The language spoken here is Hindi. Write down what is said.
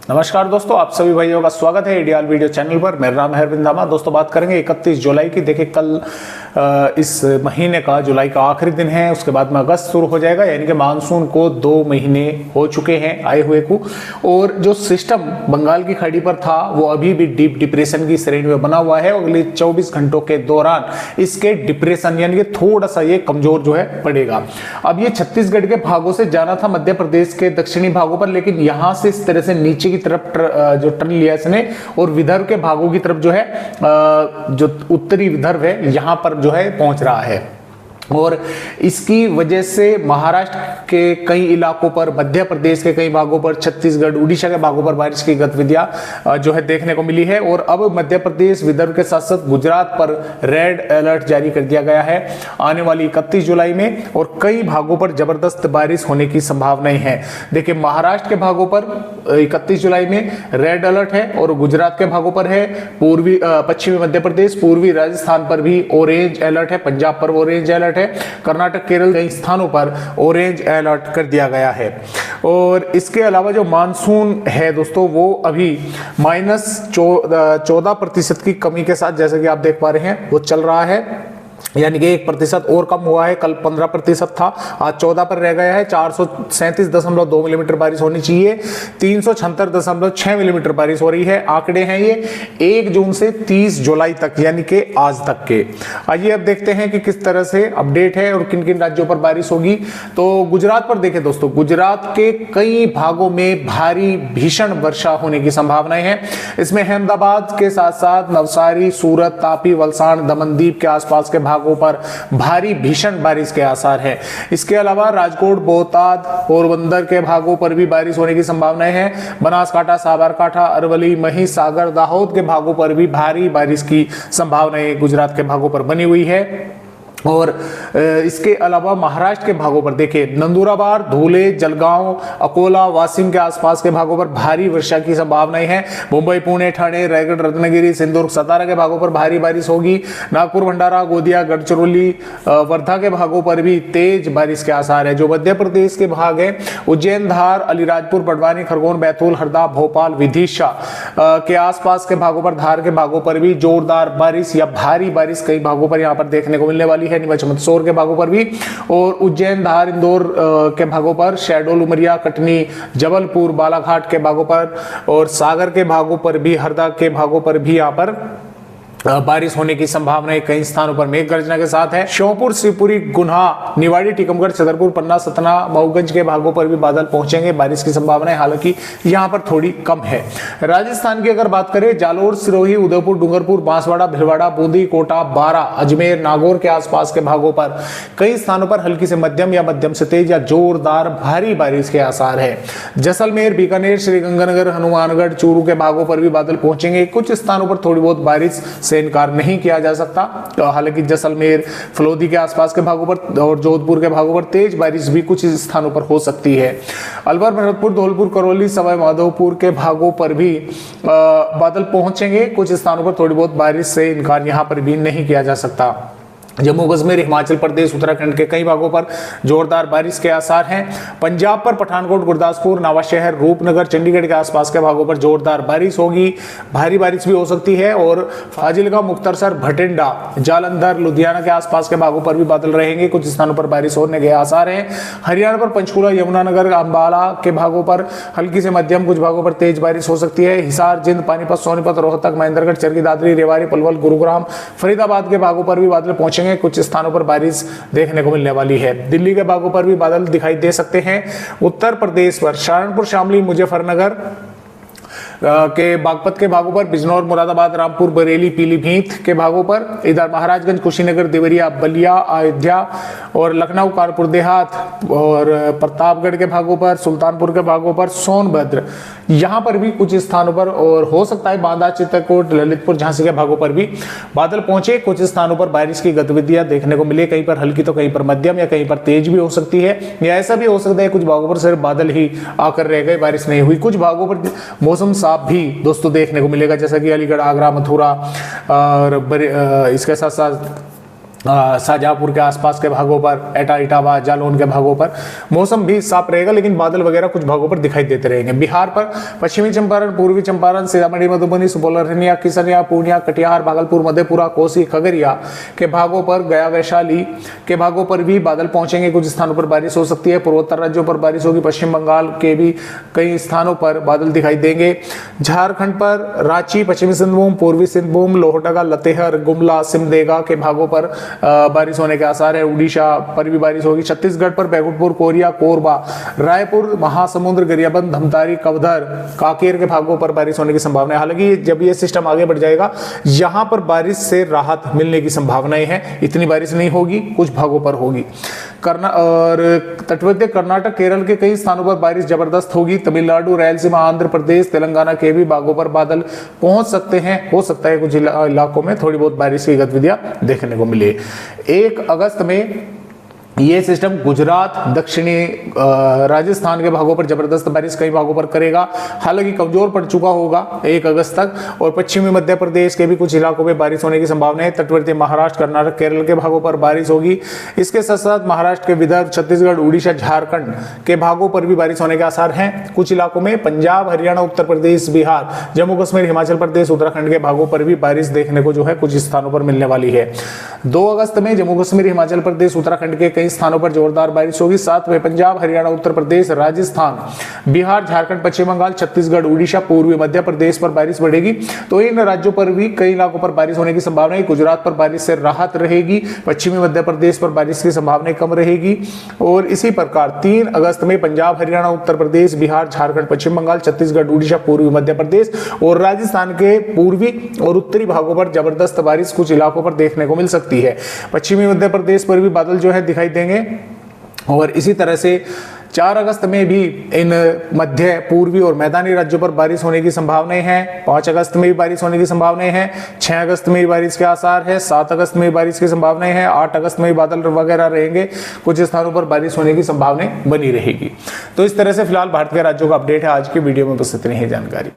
नमस्कार दोस्तों, आप सभी भाइयों का स्वागत है आइडियल वीडियो चैनल पर। मेरा नाम है अरविंद धामा। दोस्तों बात करेंगे 31 जुलाई की। देखिए कल इस महीने का जुलाई का आखिरी दिन है, उसके बाद में अगस्त शुरू हो जाएगा, यानी कि मानसून को 2 महीने हो चुके हैं आए हुए को। और जो सिस्टम बंगाल की खाड़ी पर था वो अभी भी डीप डिप्रेशन की श्रेणी में बना हुआ है। अगले 24 घंटों के दौरान इसके डिप्रेशन यानी कि थोड़ा सा ये कमजोर जो है पड़ेगा। अब ये छत्तीसगढ़ के भागों से जाना था मध्य प्रदेश के दक्षिणी भागों पर, लेकिन यहां से इस तरह से नीचे की तरफ जो टर्न लिया इसने, और विदर्भ के भागों की तरफ जो है जो उत्तरी विदर्भ है यहां पर जो है पहुंच रहा है। और इसकी वजह से महाराष्ट्र के कई इलाकों पर, मध्य प्रदेश के कई भागों पर, छत्तीसगढ़ उड़ीसा के भागों पर बारिश की गतिविधियां जो है देखने को मिली है। और अब मध्य प्रदेश विदर्भ के साथ साथ गुजरात पर रेड अलर्ट जारी कर दिया गया है आने वाली 31 जुलाई में, और कई भागों पर जबरदस्त बारिश होने की संभावनाएं हैं। देखिए महाराष्ट्र के भागों पर 31 जुलाई में रेड अलर्ट है, और गुजरात के भागों पर है, पूर्वी पश्चिमी मध्य प्रदेश, पूर्वी राजस्थान पर भी ऑरेंज अलर्ट है, पंजाब पर ऑरेंज अलर्ट है, कर्नाटक केरल कई स्थानों पर ऑरेंज अलर्ट कर दिया गया है। और इसके अलावा जो मानसून है दोस्तों वो अभी -14% की कमी के साथ, जैसे कि आप देख पा रहे हैं, वो चल रहा है, यानी कि 1% और कम हुआ है। कल 15% था, आज 14 पर रह गया है। 437.2 मिलीमीटर बारिश होनी चाहिए, 376.6 मिलीमीटर बारिश हो रही है। आंकड़े हैं ये 1 जून से 30 जुलाई तक, यानी कि आज तक के। आइए अब देखते हैं कि किस तरह से अपडेट है और किन किन राज्यों पर बारिश होगी। तो गुजरात पर देखें दोस्तों, गुजरात के कई भागों में भारी भीषण वर्षा होने की संभावनाएं हैं। इसमें अहमदाबाद के साथ साथ नवसारी, सूरत, तापी, वलसाड़, दमनदीप के आसपास के भागों पर भारी भीषण बारिश के आसार है। इसके अलावा राजकोट, बोटाद, पोरबंदर के भागों पर भी बारिश होने की संभावनाएं हैं। बनासकांठा, साबरकांठा, अरवली, महिसागर, दाहोद के भागों पर भी भारी बारिश की संभावनाएं गुजरात के भागों पर बनी हुई है। और इसके अलावा महाराष्ट्र के भागों पर देखिए, नंदुरबार, धुले, जलगांव, अकोला, वाशिम के आसपास के भागों पर भारी वर्षा की संभावनाएं हैं। मुंबई, पुणे, ठाणे, रायगढ़, रत्नागिरी, सिंधुदुर्ग, सतारा के भागों पर भारी बारिश होगी। नागपुर, भंडारा, गोंदिया, गढ़चिरौली, वर्धा के भागों पर भी तेज बारिश के आसार है। जो मध्य प्रदेश के भाग है, उज्जैन, धार, अलीराजपुर, बड़वानी, खरगोन, बैतूल, हरदा, भोपाल, विदिशा के आसपास के भागों पर, धार के भागों पर भी जोरदार बारिश या भारी बारिश कई भागों पर यहां पर देखने को मिलने वाली है। नीमच, मंदसौर के भागों पर भी, और उज्जैन, धार, इंदौर के भागों पर, शहडोल, उमरिया, कटनी, जबलपुर, बालाघाट के भागों पर, और सागर के भागों पर भी, हरदा के भागों पर भी यहां पर बारिश होने की संभावना कई स्थानों पर मेघ गर्जना के साथ है। श्योपुर, शिवपुरी, गुन्हा, निवाड़ी, टीकमगढ़, छतरपुर, पन्ना, सतना, मऊगंज के भागों पर भी बादल पहुंचेंगे। बारिश की संभावना हालांकि यहां पर थोड़ी कम है। राजस्थान की अगर बात करें, जालोर, सिरोही, उदयपुर, डूंगरपुर, बांसवाड़ा, भिलवाड़ा, बूंदी, कोटा, बारा, अजमेर, नागौर के आसपास के भागों पर कई स्थानों पर हल्की से मध्यम या मध्यम से तेज या जोरदार भारी बारिश के आसार है। जैसलमेर, बीकानेर, श्रीगंगानगर, हनुमानगढ़, चूरू के भागों पर भी बादल पहुंचेंगे। कुछ स्थानों पर थोड़ी बहुत बारिश इनकार नहीं किया जा सकता। तो हालांकि जैसलमेर, फलोदी के आसपास के भागों पर और जोधपुर के भागों पर तेज बारिश भी कुछ स्थानों पर हो सकती है। अलवर, भरतपुर, धौलपुर, करौली, सवाई माधोपुर के भागों पर भी बादल पहुंचेंगे। कुछ स्थानों पर थोड़ी बहुत बारिश से इनकार यहां पर भी नहीं किया जा सकता। जम्मू कश्मीर, हिमाचल प्रदेश, उत्तराखंड के कई भागों पर जोरदार बारिश के आसार हैं। पंजाब पर पठानकोट, गुरदासपुर, नवाशहर, रूपनगर, चंडीगढ़ के आसपास के भागों पर जोरदार बारिश होगी, भारी बारिश भी हो सकती है। और फाजिलका, मुक्तसर, भटिंडा, जालंधर, लुधियाना के आसपास के भागों पर भी बादल रहेंगे। कुछ स्थानों पर बारिश होने के आसार हैं। हरियाणा पर पंचकुला, यमुनानगर, अंबाला के भागों पर हल्की से मध्यम, कुछ भागों पर तेज बारिश हो सकती है। हिसार, जिंद, पानीपत, सोनीपत, रोहतक, महेंद्रगढ़, चरखी दादरी, रेवाड़ी, पलवल, गुरुग्राम, फरीदाबाद के भागों पर भी बादल पहुंचेंगे। कुछ स्थानों पर बारिश देखने को मिलने वाली है। दिल्ली के भागों पर भी बादल दिखाई दे सकते हैं। उत्तर प्रदेश पर सहारनपुर, शामली, मुजफ्फरनगर के बागपत के भागों पर, बिजनौर, मुरादाबाद, रामपुर, बरेली, पीलीभीत के भागों पर, इधर महाराजगंज, कुशीनगर, देवरिया, बलिया, अयोध्या और लखनऊ, कानपुर देहात और प्रतापगढ़ के भागों पर, सुल्तानपुर के भागों पर, सोनभद्र, यहां पर भी कुछ स्थानों पर, और हो सकता है बांदा, चित्रकूट, ललितपुर, झांसी के भागों पर भी बादल पहुंचे। कुछ स्थानों पर बारिश की गतिविधियां देखने को मिले, कहीं पर हल्की तो कहीं पर मध्यम या कहीं पर तेज भी हो सकती है, या ऐसा भी हो सकता है कुछ भागों पर सिर्फ बादल ही आकर रह गए, बारिश नहीं हुई। कुछ भागों पर मौसम साफ भी दोस्तों देखने को मिलेगा, जैसा कि अलीगढ़, आगरा, मथुरा और इसके साथ साथ शाहजहांपुर के आसपास के भागों पर, एटा, इटावा, जालौन के भागों पर मौसम भी साफ रहेगा, लेकिन बादल वगैरह कुछ भागों पर दिखाई देते रहेंगे। बिहार पर पश्चिमी चंपारण, पूर्वी चंपारण, सीतामढ़ी, मधुबनी, सुपौल, अररिया, किशनिया, पूर्णिया, कटिहार, भागलपुर, मधेपुरा, कोसी, खगड़िया के भागों पर, गया, वैशाली के भागों पर भी बादल पहुंचेंगे। कुछ स्थानों पर बारिश हो सकती है। पूर्वोत्तर राज्यों पर बारिश होगी। पश्चिम बंगाल के भी कई स्थानों पर बादल दिखाई देंगे। झारखंड पर रांची, पश्चिमी सिंहभूम, पूर्वी सिंहभूम, लोहरदगा, लतेहर, गुमला, सिमदेगा के भागों पर बारिश होने के आसार है। उड़ीसा पर भी बारिश होगी। छत्तीसगढ़ पर बैकुंठपुर, कोरिया, कोरबा, रायपुर, महासमुंद, गरियाबंद, धमतारी, कवधर, कांकेर के भागों पर बारिश होने की संभावना है। हालांकि जब ये सिस्टम आगे बढ़ जाएगा, यहां पर बारिश से राहत मिलने की संभावनाएं हैं। इतनी बारिश नहीं होगी, कुछ भागों पर होगी। और तटवर्ती कर्नाटक, केरल के कई स्थानों पर बारिश जबरदस्त होगी। तमिलनाडु, रायलसीमा, आंध्र प्रदेश, तेलंगाना के भी भागों पर बादल पहुंच सकते हैं। हो सकता है कुछ इलाकों में थोड़ी बहुत बारिश की गतिविधियां देखने को मिले। 1 अगस्त में ये सिस्टम गुजरात, दक्षिणी राजस्थान के भागों पर जबरदस्त बारिश कई भागों पर करेगा। हालांकि कमजोर पड़ चुका होगा 1 अगस्त तक। और पश्चिमी मध्य प्रदेश के भी कुछ इलाकों में बारिश होने की संभावना है। तटवर्ती महाराष्ट्र, कर्नाटक, केरल के भागों पर बारिश होगी। इसके साथ साथ महाराष्ट्र के विदर्भ, छत्तीसगढ़, उड़ीसा, झारखंड के भागों पर भी बारिश होने के आसार हैं। कुछ इलाकों में पंजाब, हरियाणा, उत्तर प्रदेश, बिहार, जम्मू कश्मीर, हिमाचल प्रदेश, उत्तराखंड के भागों पर भी बारिश देखने को जो है कुछ स्थानों पर मिलने वाली है। 2 अगस्त में जम्मू कश्मीर, हिमाचल प्रदेश, उत्तराखंड के कई स्थानों पर जोरदार बारिश होगी। साथ में पंजाब, हरियाणा, उत्तर प्रदेश, राजस्थान, बिहार, झारखंड, पश्चिम बंगाल, छत्तीसगढ़, उड़ीसा, पूर्वी मध्य प्रदेश पर बारिश बढ़ेगी। तो इन राज्यों पर भी कई इलाकों पर बारिश होने की संभावना है। गुजरात पर बारिश से राहत रहेगी। पश्चिमी मध्य प्रदेश पर बारिश की संभावना कम रहेगी। और इसी प्रकार 3 अगस्त में पंजाब, हरियाणा, उत्तर प्रदेश, बिहार, झारखंड, पश्चिम बंगाल, छत्तीसगढ़, उड़ीसा, पूर्वी मध्य प्रदेश और राजस्थान के पूर्वी और उत्तरी भागों पर जबरदस्त बारिश कुछ इलाकों पर देखने को मिल सकती है। पश्चिमी मध्य प्रदेश पर भी बादल जो है दिखाई देंगे। और इसी तरह से 4 अगस्त में भी इन मध्य, पूर्वी और मैदानी राज्यों पर बारिश होने की संभावनाएं हैं। 5 अगस्त में भी बारिश होने की संभावनाएं हैं। 6 अगस्त में भी बारिश के आसार है। 7 अगस्त में भी बारिश की संभावनाएं हैं। 8 अगस्त में भी बादल वगैरह रहेंगे। कुछ स्थानों पर बारिश होने की संभावनाएं बनी रहेगी। तो इस तरह से फिलहाल भारत के राज्यों का अपडेट है। आज की वीडियो में बस इतनी ही जानकारी।